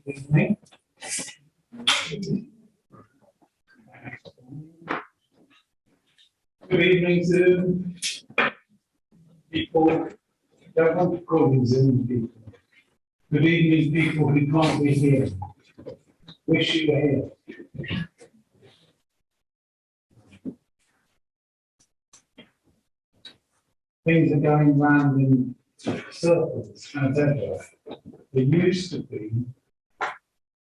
evening. Good evening to people. Don't want to call them Zoom people. Good evening, people who can't be here. Wish you were here. Things are going round in circles as ever. There used to be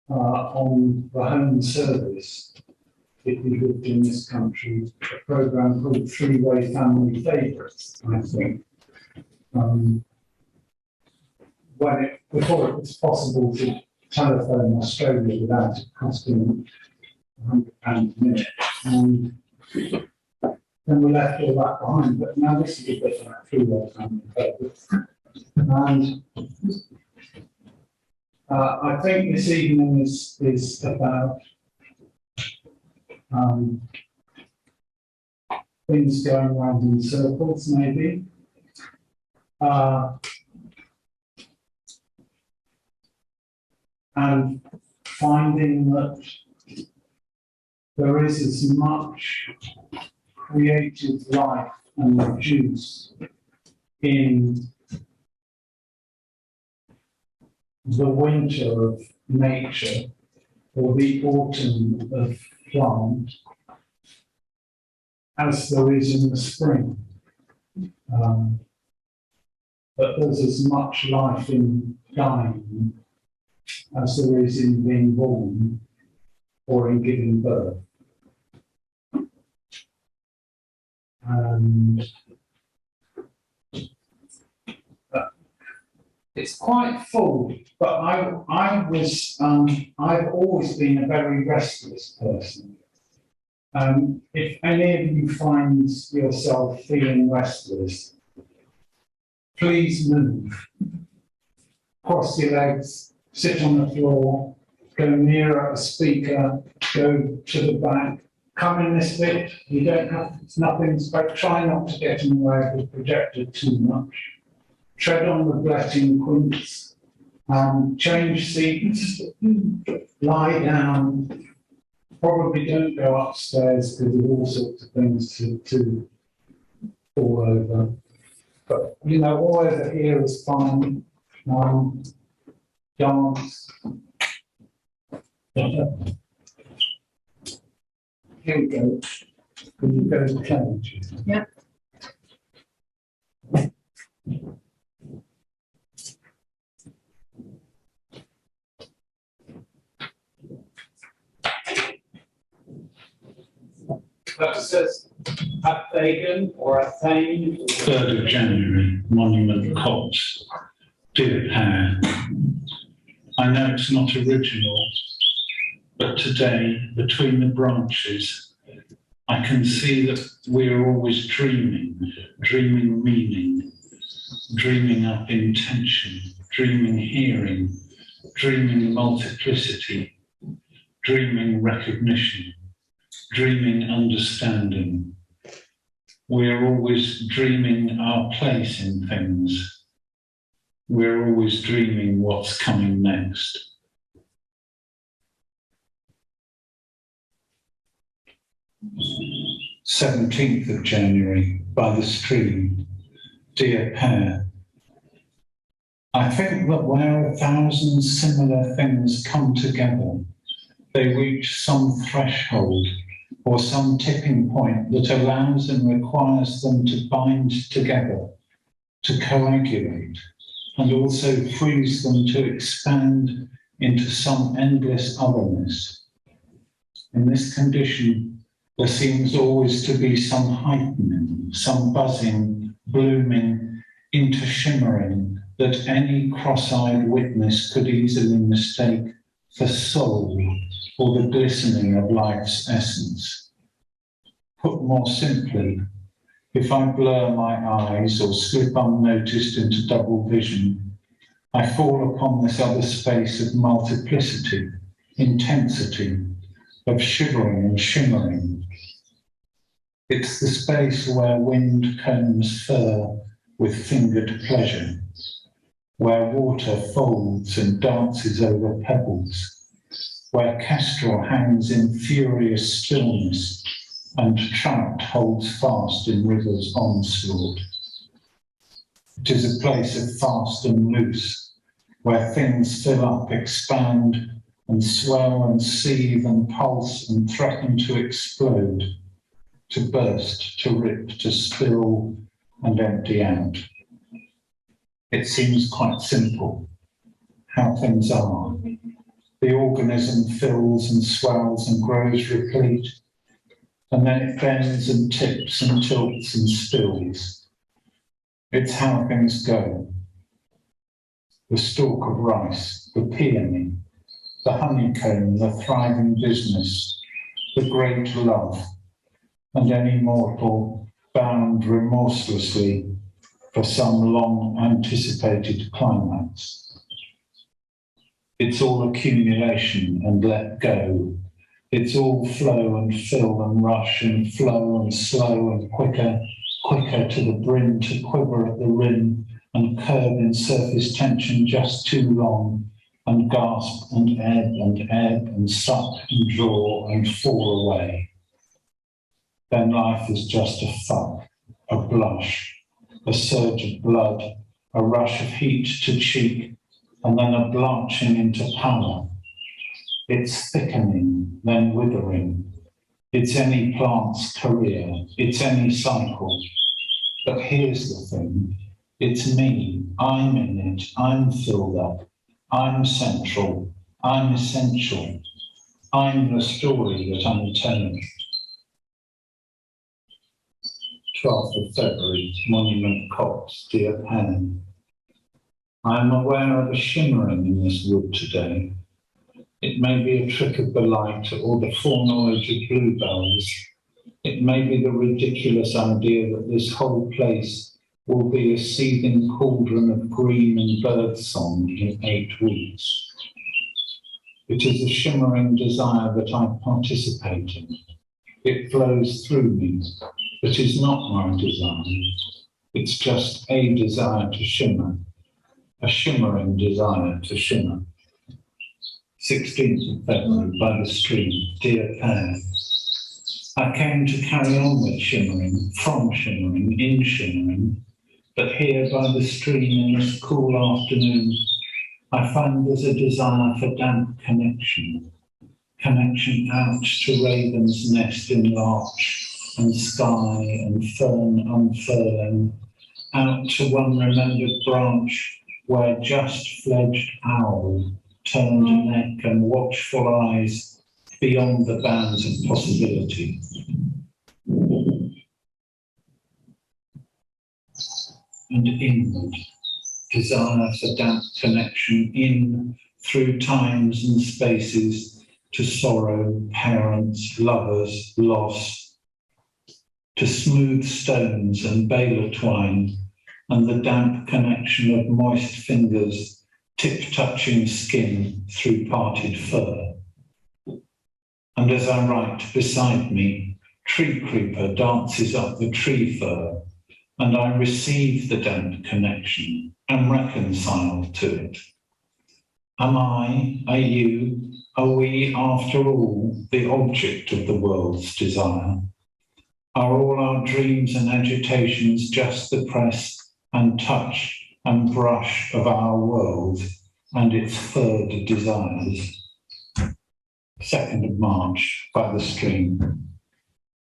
on the home service, if you lived in this country, a programme called Three-Way Family Favourites, I think. Before it was possible to telephone Australia without it costing £100 a minute. And then we left all that behind, but now this is a bit like Three-Way Family Favourites. And I think this evening is about things going around in circles, maybe. And finding that there is as much creative life and juice in the winter of nature or the autumn of plant as there is in the spring. But there's as much life in dying as there is in being born or in giving birth. And it's quite full, but I've always been a very restless person. If any of you find yourself feeling restless, please move. Cross your legs, sit on the floor, go nearer a speaker, go to the back, come in this bit. You don't have, it's nothing, but try not to get in the way of the projector too much. Tread on the blessing quints, change seats, lie down. Probably don't go upstairs because of all sorts of things to fall over. But, you know, all over here is fine. Dance. Here we go. Can you go to the cage? Yeah. That says aþegen or aþegen. 3rd of January, Monument Copse, dear pair. I know it's not original, but today, between the branches, I can see that we are always dreaming meaning, dreaming up intention, dreaming hearing, dreaming multiplicity, dreaming recognition, dreaming understanding. We are always dreaming our place in things. We're always dreaming what's coming next. "17th of January, by the stream, dear pair. I think that where 1,000 similar things come together, they reach some threshold or some tipping point that allows and requires them to bind together, to coagulate, and also frees them to expand into some endless otherness. In this condition, there seems always to be some heightening, some buzzing, blooming, intershimmering that any cross-eyed witness could easily mistake for soul or the glistening of life's essence. Put more simply, if I blur my eyes or slip unnoticed into double vision, I fall upon this other space of multiplicity, intensity, of shivering and shimmering. It's the space where wind combs fur with fingered pleasure, where water folds and dances over pebbles, where kestrel hangs in furious stillness and trout holds fast in river's onslaught. It is a place of fast and loose, where things fill up, expand and swell and seethe and pulse and threaten to explode, to burst, to rip, to spill and empty out. It seems quite simple, how things are. The organism fills and swells and grows replete, and then it bends and tips and tilts and spills. It's how things go. The stalk of rice, the peony, the honeycomb, the thriving business, the great love, and any mortal bound remorselessly for some long anticipated climax. It's all accumulation and let go. It's all flow and fill and rush and flow and slow and quicker, quicker to the brim, to quiver at the rim and curb in surface tension just too long, and gasp and ebb and suck and draw and fall away. Then life is just a fuck, a blush, a surge of blood, a rush of heat to cheek, and then a blanching into pallor. It's thickening, then withering. It's any plant's career, it's any cycle. But here's the thing, it's me, I'm in it, I'm filled up, I'm central, I'm essential, I'm the story that I'm telling. 12th of February, Monument Copse, dear Pan. I am aware of a shimmering in this wood today. It may be a trick of the light or the foreknowledge of bluebells. It may be the ridiculous idea that this whole place will be a seething cauldron of green and birdsong in 8 weeks. It is a shimmering desire that I participate in. It flows through me, but is not my desire. It's just a desire to shimmer, a shimmering desire to shimmer. 16th of February, by the stream, dear pair. I came to carry on with shimmering, from shimmering, in shimmering, but here by the stream in this cool afternoon, I find there's a desire for damp connection, connection out to raven's nest in larch and sky and fern unfurling, out to one remembered branch where just fledged owl turned neck and watchful eyes beyond the bounds of possibility. And inward, desire for damp connection in, through times and spaces, to sorrow, parents, lovers, loss, to smooth stones and baler twine, and the damp connection of moist fingers tip-touching skin through parted fur. And as I write, beside me, tree creeper dances up the tree fur, and I receive the damp connection and reconcile to it. Am I, are you, are we, after all, the object of the world's desire? Are all our dreams and agitations just the press and touch and brush of our world and its furred desires? 2nd of March, by the stream.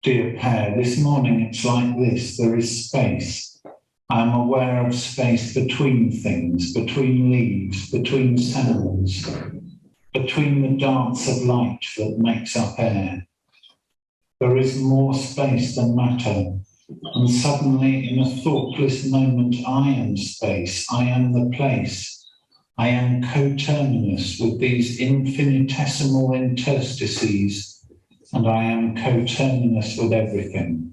Dear pair, this morning it's like this, there is space. I am aware of space between things, between leaves, between sounds, between the dance of light that makes up air. There is more space than matter, and suddenly in a thoughtless moment I am space, I am the place. I am coterminous with these infinitesimal interstices, and I am coterminous with everything.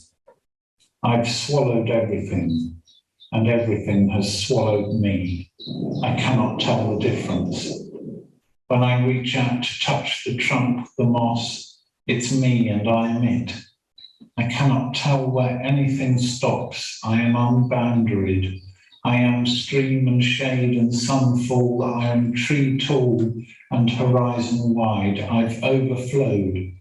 I've swallowed everything, and everything has swallowed me. I cannot tell the difference. When I reach out to touch the trunk, the moss, it's me and I am it. I cannot tell where anything stops. I am unboundaried. I am stream and shade and sunfall, I am tree tall and horizon wide, I've overflowed.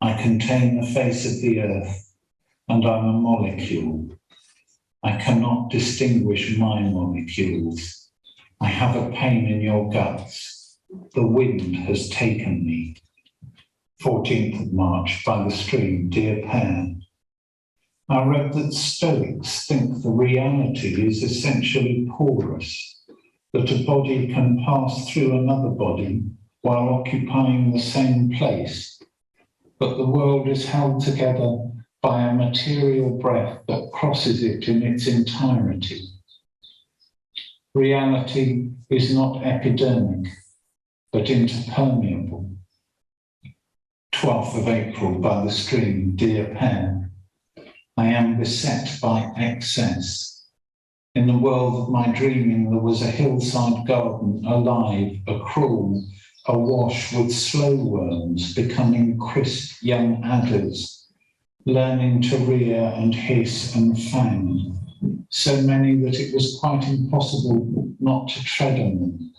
I contain the face of the earth, and I'm a molecule. I cannot distinguish my molecules. I have a pain in your guts. The wind has taken me. 14th of March, by the stream, dear pair. I read that Stoics think the reality is essentially porous, that a body can pass through another body while occupying the same place, but the world is held together by a material breath that crosses it in its entirety. Reality is not epidermic, but interpermeable. 12th of April, by the stream, dear pair. I am beset by excess. In the world of my dreaming, there was a hillside garden, alive, a crawl, awash with slow worms, becoming crisp young adders, learning to rear and hiss and fang, so many that it was quite impossible not to tread on them,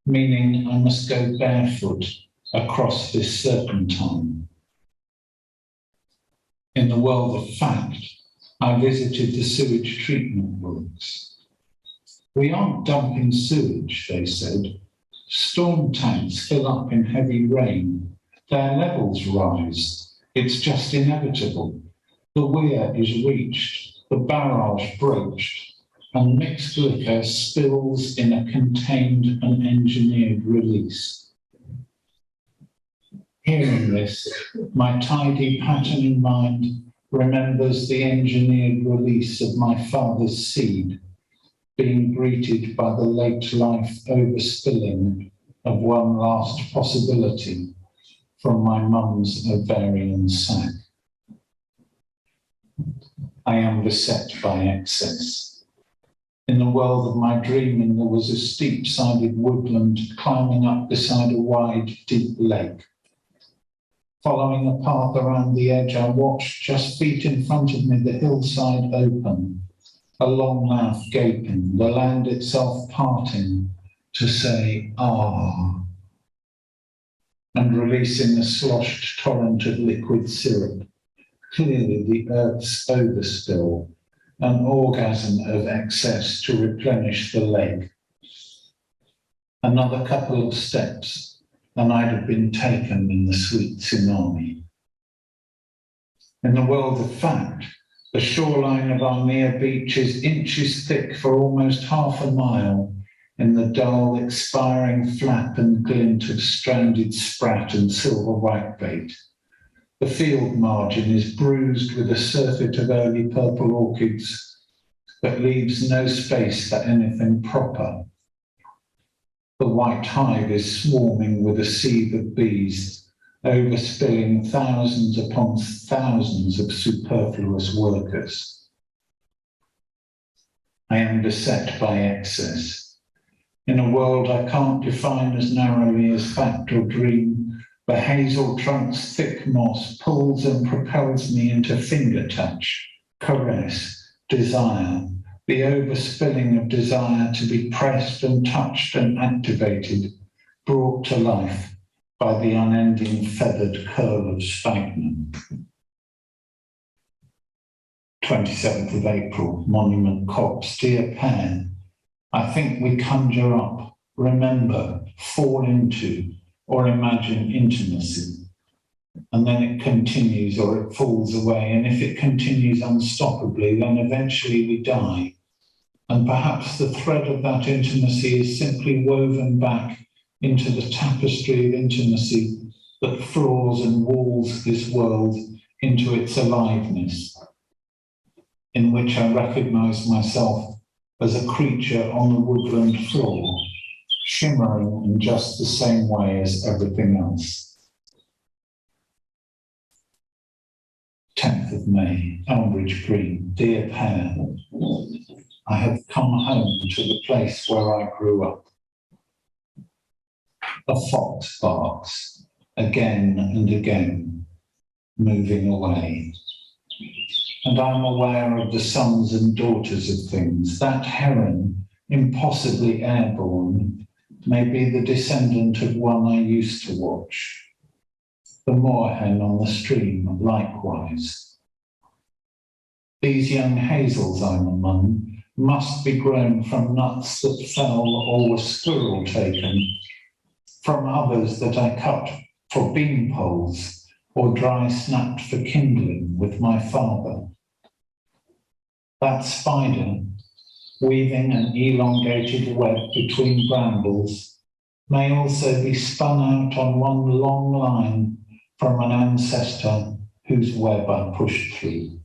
meaning I must go barefoot across this serpentine. In the world of fact, I visited the sewage treatment works. We aren't dumping sewage, they said. Storm tanks fill up in heavy rain. Their levels rise. It's just inevitable. The weir is reached, the barrage broached, and mixed liquor spills in a contained and engineered release. Hearing this, my tidy patterning mind remembers the engineered release of my father's seed, being greeted by the late life overspilling of one last possibility from my mum's ovarian sac. I am beset by excess. In the world of my dreaming, there was a steep-sided woodland climbing up beside a wide, deep lake. Following a path around the edge, I watched just feet in front of me the hillside open, a long mouth gaping, the land itself parting to say, ah, and releasing a sloshed torrent of liquid syrup, clearly the earth's overspill, an orgasm of excess to replenish the lake. Another couple of steps, and I'd have been taken in the sweet tsunami. In the world of fact, the shoreline of our near beach is inches thick for almost half a mile in the dull, expiring flap and glint of stranded sprat and silver whitebait. The field margin is bruised with a surfeit of early purple orchids that leaves no space for anything proper. The white hive is swarming with a sieve of bees, overspilling thousands upon thousands of superfluous workers. I am beset by excess. In a world I can't define as narrowly as fact or dream, the hazel trunk's thick moss pulls and propels me into finger touch, caress, desire, the overspilling of desire to be pressed and touched and activated, brought to life by the unending feathered curl of sphagnum. 27th of April, Monument Copse, dear pair. I think we conjure up, remember, fall into, or imagine intimacy. And then it continues or it falls away. And if it continues unstoppably, then eventually we die. And perhaps the thread of that intimacy is simply woven back into the tapestry of intimacy that floors and walls this world into its aliveness, in which I recognize myself as a creature on the woodland floor, shimmering in just the same way as everything else. 10th of May, Elmbridge Green, dear pair. I have come home to the place where I grew up. A fox barks, again and again, moving away. and I'm aware of the sons and daughters of things. That heron, impossibly airborne, may be the descendant of one I used to watch. The moorhen on the stream, likewise. These young hazels I'm among must be grown from nuts that fell or were squirrel taken, from others that I cut for bean poles or dry snapped for kindling with my father. That spider, weaving an elongated web between brambles, may also be spun out on one long line from an ancestor whose web I pushed through.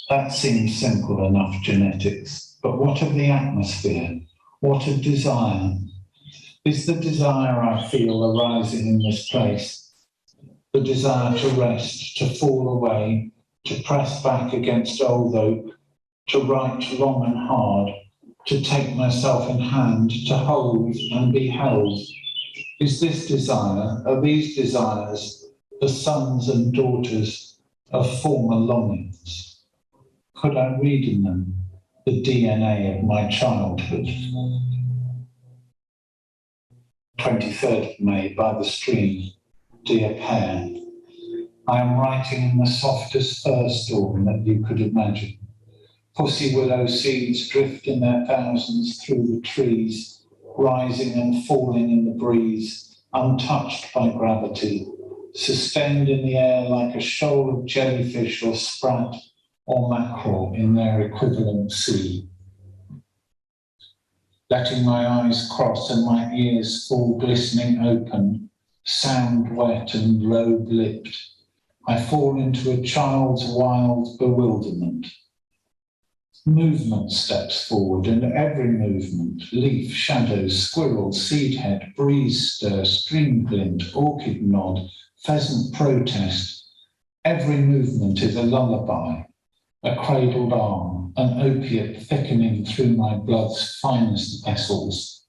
That seems simple enough genetics, but what of the atmosphere? What of desire? Is the desire I feel arising in this place, the desire to rest, to fall away, to press back against old oak, to write long and hard, to take myself in hand, to hold and be held? Is this desire, are these desires, the sons and daughters of former longings? Could I read in them the DNA of my childhood? 23rd of May, by the stream, dear pair. I am writing in the softest fir storm that you could imagine. Pussy willow seeds drift in their thousands through the trees, rising and falling in the breeze, untouched by gravity, sustained in the air like a shoal of jellyfish or sprat or mackerel in their equivalent sea. Letting my eyes cross and my ears fall glistening open, sound wet and lobe-lipped, I fall into a child's wild bewilderment. Movement steps forward, and every movement, leaf, shadow, squirrel, seed head, breeze stir, stream glint, orchid nod, pheasant protest, every movement is a lullaby, a cradled arm, an opiate thickening through my blood's finest vessels.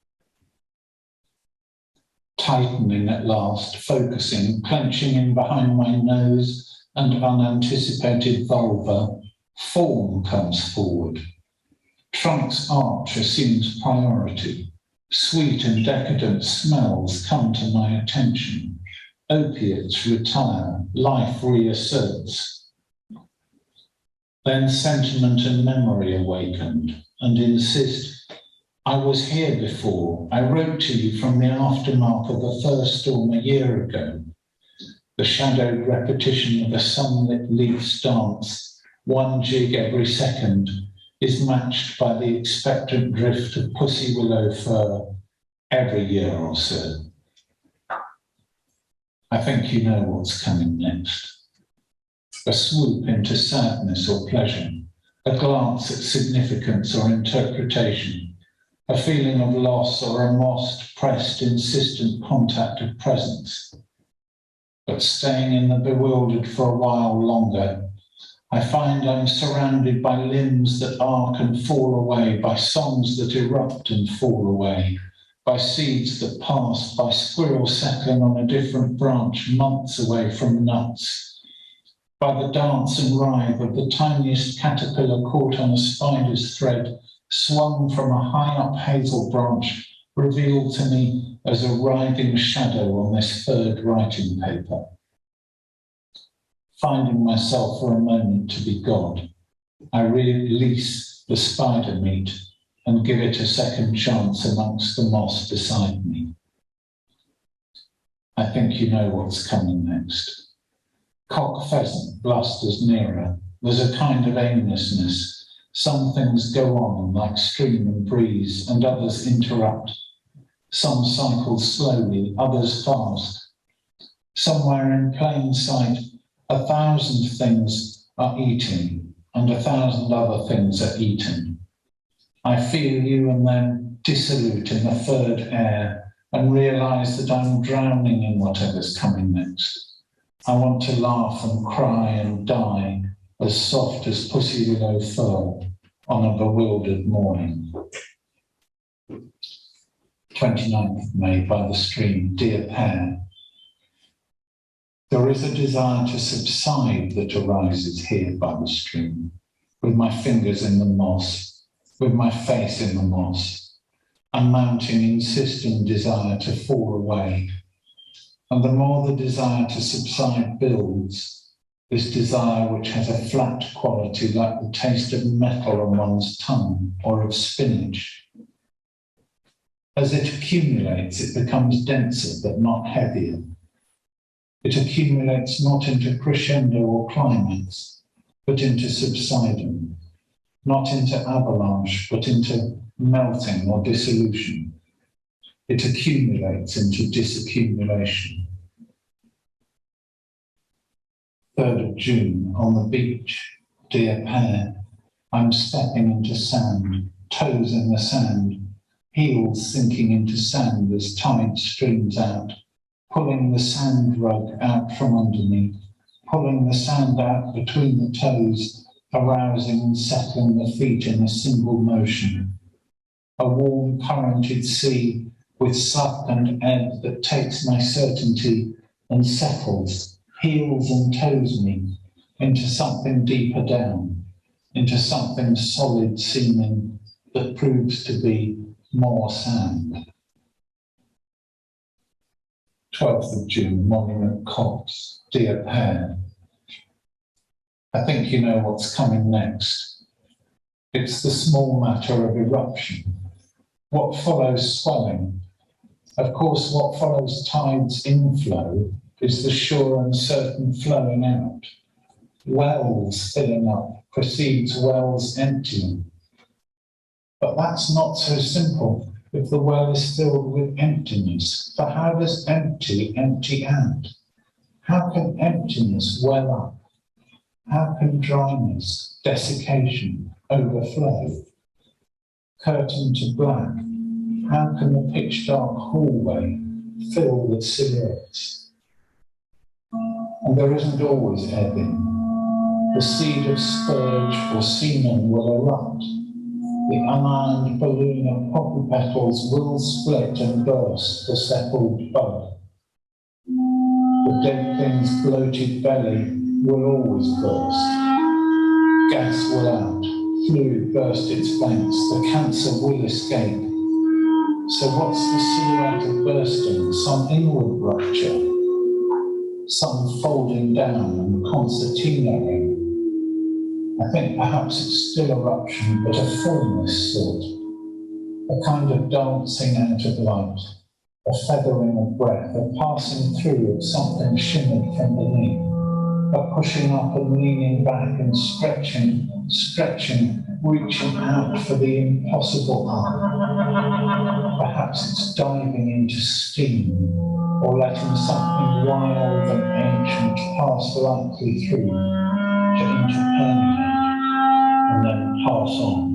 Tightening at last, focusing, clenching in behind my nose and unanticipated vulva, form comes forward. Trunk's arch assumes priority. Sweet and decadent smells come to my attention. Opiates retire, life reasserts. Then sentiment and memory awakened and insist, I was here before. I wrote to you from the aftermath of the first storm a year ago. The shadowed repetition of a sunlit leaf's dance, one jig every second, is matched by the expectant drift of pussy willow fir every year or so. I think you know what's coming next. A swoop into sadness or pleasure, a glance at significance or interpretation, a feeling of loss or a mossed, pressed, insistent contact of presence. But staying in the bewildered for a while longer, I find I'm surrounded by limbs that arc and fall away, by songs that erupt and fall away, by seeds that pass, by squirrels settling on a different branch months away from nuts, by the dance and writhe of the tiniest caterpillar caught on a spider's thread, swung from a high-up hazel branch, revealed to me as a writhing shadow on this third writing paper. Finding myself for a moment to be God, I release the spider meat and give it a second chance amongst the moss beside me. I think you know what's coming next. Cock pheasant blusters nearer. There's a kind of aimlessness. Some things go on like stream and breeze, and others interrupt. Some cycle slowly, others fast. Somewhere in plain sight, 1,000 things are eating, and 1,000 other things are eaten. I feel you and them dissolute in the third air and realise that I'm drowning in whatever's coming next. I want to laugh and cry and die as soft as pussy willow fur on a bewildered morning. 29th of May, by the stream, dear pair. There is a desire to subside that arises here by the stream, with my fingers in the moss, with my face in the moss, a mounting, insistent desire to fall away. And the more the desire to subside builds, this desire which has a flat quality like the taste of metal on one's tongue or of spinach, as it accumulates, it becomes denser but not heavier. It accumulates not into crescendo or climax, but into subsidence, not into avalanche, but into melting or dissolution. It accumulates into disaccumulation. 3rd of June, on the beach, dear pair, I'm stepping into sand, toes in the sand, heels sinking into sand as tide streams out, pulling the sand rug out from under me, pulling the sand out between the toes, arousing and settling the feet in a single motion. A warm currented sea with suck and ebb that takes my certainty and settles, heels and toes me into something deeper down, into something solid seeming that proves to be more sand. 12th of June, Monument Copse, dear pair. I think you know what's coming next. It's the small matter of eruption. What follows swelling? Of course, what follows tide's inflow is the sure and certain flowing out. Wells filling up precedes wells emptying. But that's not so simple if the well is filled with emptiness. For how does empty empty out? How can emptiness well up? How can dryness, desiccation, overflow? Curtain to black, how can the pitch dark hallway fill with silhouettes? And there isn't always ebbing. The seed of spurge or semen will erupt. The unironed balloon of poppy petals will split and burst the settled bud. The dead thing's bloated belly will always burst. Gas will out, fluid burst its banks, the cancer will escape. So what's the silhouette of bursting? Some inward rupture, some folding down and concertinaing. I think perhaps it's still eruption, but a formless sort, a kind of dancing out of light, a feathering of breath, a passing through of something shimmered from beneath, a pushing up and leaning back and stretching, reaching out for the impossible up. Perhaps it's diving into steam, or letting something wild and ancient pass lightly through, to interpermeate and then pass on.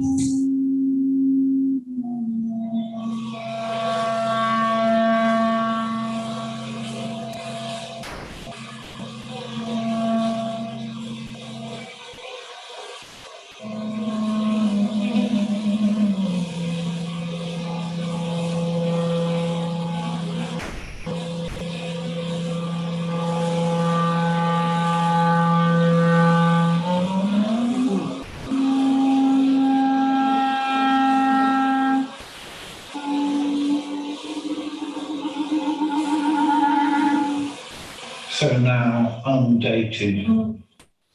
So now, undated,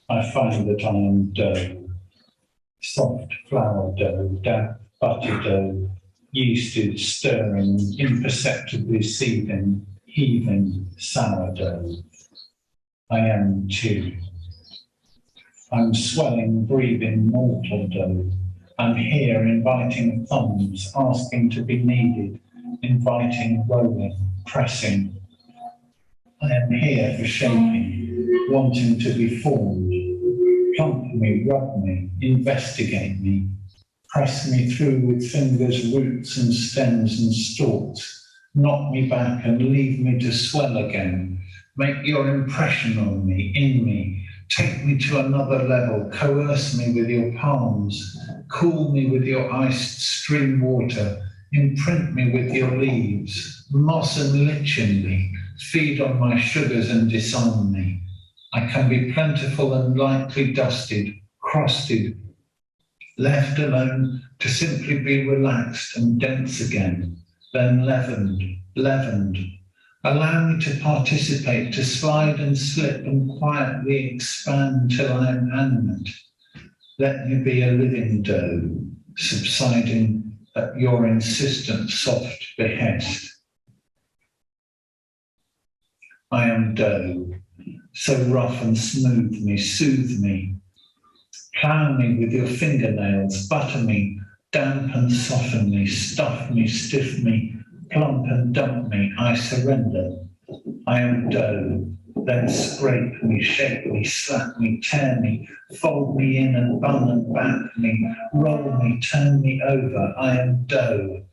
I find that I am dough, soft flour dough, damp butter dough, yeasted, stirring, imperceptibly seething, heaving sourdough. I am too. I'm swelling, breathing mortal dough. I'm here inviting thumbs, asking to be kneaded, inviting rolling, pressing. I am here for shaping, wanting to be formed. Plump me, rub me, investigate me, press me through with fingers, roots and stems and stalks, knock me back and leave me to swell again. Make your impression on me, in me, take me to another level, coerce me with your palms, cool me with your iced stream water, imprint me with your leaves, moss and lichen me, feed on my sugars and disarm me. I can be plentiful and lightly dusted, crusted, left alone to simply be relaxed and dense again, then leavened. Allow me to participate, to slide and slip and quietly expand till I am animate. Let me be a living dough, subsiding at your insistent soft behest. I am dough, so rough and smooth me, soothe me. Plough me with your fingernails, butter me, damp and soften me, stuff me, stiff me, plump and dump me. I surrender. I am dough. Then scrape me, shake me, slap me, tear me, fold me in and bun and back me, roll me, turn me over. I am dough.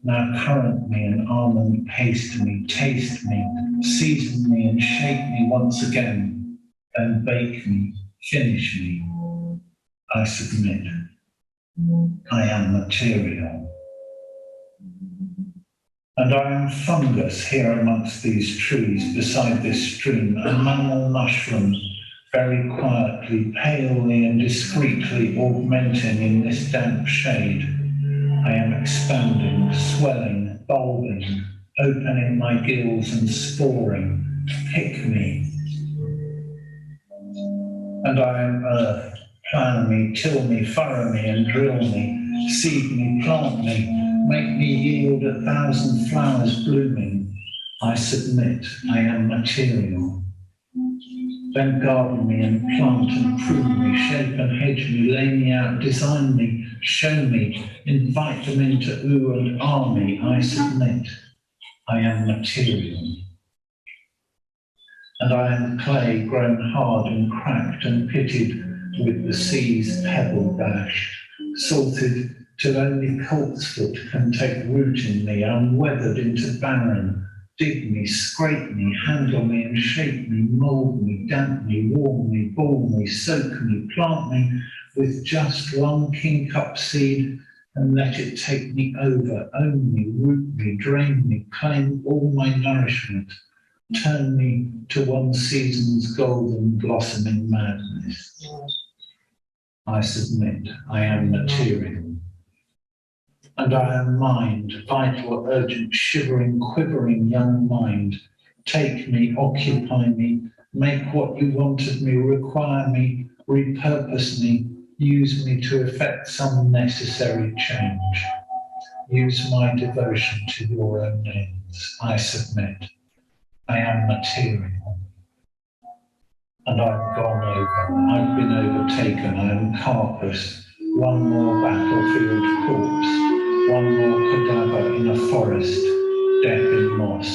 Now current me and almond paste me, taste me, season me and shape me once again, then bake me, finish me. I submit. I am material. And I am fungus here amongst these trees, beside this stream, a mammal mushroom, very quietly, palely and discreetly augmenting in this damp shade. I am expanding, swelling, bulbing, opening my gills and sporing. Pick me. And I am earth. Plough me, till me, furrow me and drill me, seed me, plant me, make me yield 1,000 flowers blooming. I submit, I am material. Then garden me and plant and prune me, shape and hedge me, lay me out, design me, show me, invite them into ooh and ah me. I submit, I am material. And I am clay grown hard and cracked and pitted with the sea's pebble dash, salted till only coltsfoot can take root in me, unweathered into barren. Dig me, scrape me, handle me and shape me, mould me, damp me, warm me, ball me, soak me, plant me with just one kingcup seed and let it take me over, own me, root me, drain me, claim all my nourishment, turn me to one season's golden blossoming madness. I submit, I am material. And I am mind, vital, urgent, shivering, quivering young mind. Take me, occupy me, make what you want of me, require me, repurpose me, use me to effect some necessary change. Use my devotion to your own ends. I submit. I am material. And I've gone over, I've been overtaken, I am carcass, one more battlefield corpse, one more cadaver in a forest, death in moss.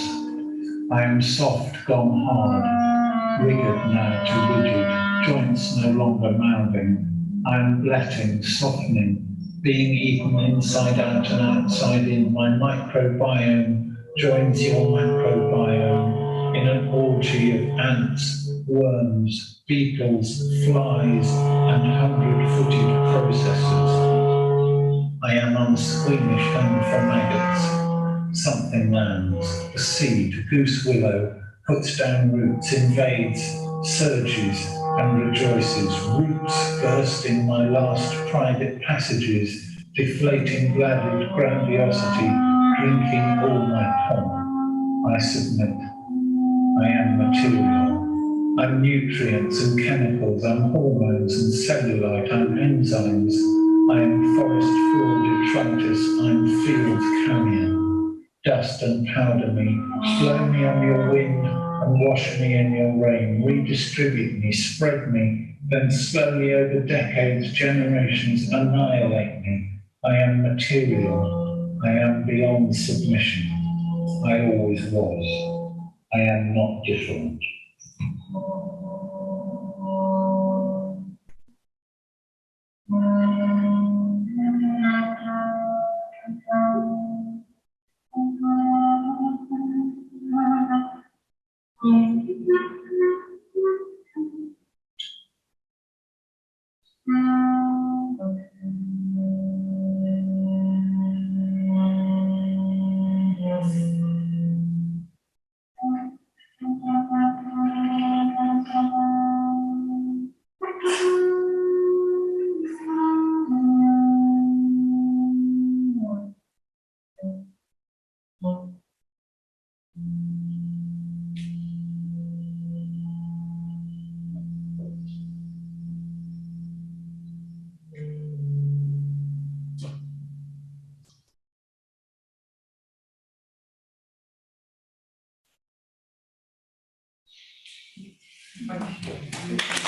I am soft, gone hard, rigged now to rigid, joints no longer mouthing. I am bletting, softening, being eaten inside out and outside in. My microbiome joins your macrobiome in an orgy of ants, worms, beetles, flies, and 100-footed processors. I am unsqueamish home for maggots. Something lands, a seed, goose willow, puts down roots, invades, surges, and rejoices. Roots bursting my last private passages, deflating bladded grandiosity, drinking all my pomp. I submit. I am material. I'm nutrients and chemicals, I'm hormones and cellulite, I'm enzymes, I am forest floor detritus, I'm field carrion. Dust and powder me, blow me on your wind and wash me in your rain, redistribute me, spread me, then slowly over decades, generations, annihilate me. I am material, I am beyond submission. I always was. I am not different. Thank you.